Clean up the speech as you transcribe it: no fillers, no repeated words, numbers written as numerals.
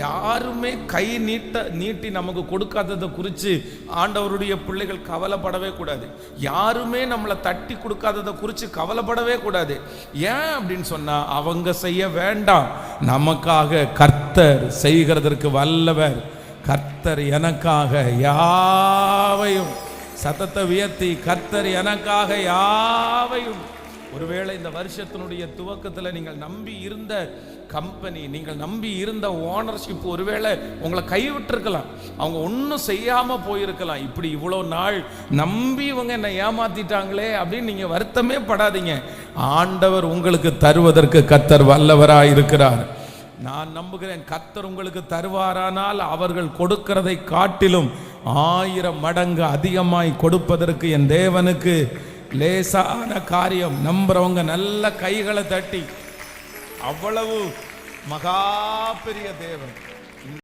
யாருமே கை நீட்டி நமக்கு கொடுக்காததை குறித்து ஆண்டவருடைய பிள்ளைகள் கவலைப்படவே கூடாது. யாருமே நம்மளை தட்டி கொடுக்காததை குறித்து கவலைப்படவே கூடாது. ஏன் அப்படின்னு சொன்னா, அவங்க செய்ய வேண்டாம், நமக்காக கர்த்தர் செய்கிறதற்கு வல்லவர். கர்த்தர் எனக்காக யாவையும், சத்தத்தை உயர்த்தி, கர்த்தர் எனக்காக யாவையும். ஒருவேளை இந்த வருஷத்தினுடைய துவக்கத்தில் நீங்கள் நம்பி இருந்த கம்பெனி, நீங்கள் நம்பி இருந்த ஓனர்ஷிப் ஒருவேளை உங்களை கைவிட்டிருக்கலாம், அவங்க ஒன்றும் செய்யாமல் போயிருக்கலாம். இப்படி இவ்வளோ நாள் நம்பி இவங்க என்னை ஏமாத்திட்டாங்களே அப்படின்னு நீங்கள் வருத்தமே படாதீங்க. ஆண்டவர் உங்களுக்கு தருவதற்கு கர்த்தர் வல்லவராக இருக்கிறார். நான் நம்புகிறேன், கர்த்தர் உங்களுக்கு தருவாரானால் அவர்கள் கொடுக்கிறதை காட்டிலும் 1000 மடங்கு அதிகமாய் கொடுப்பதற்கு என் தேவனுக்கு லேசான காரியம். நம்புறவங்க நல்ல கைகளை தட்டி, அவ்வளவு மகா பெரிய தேவன்.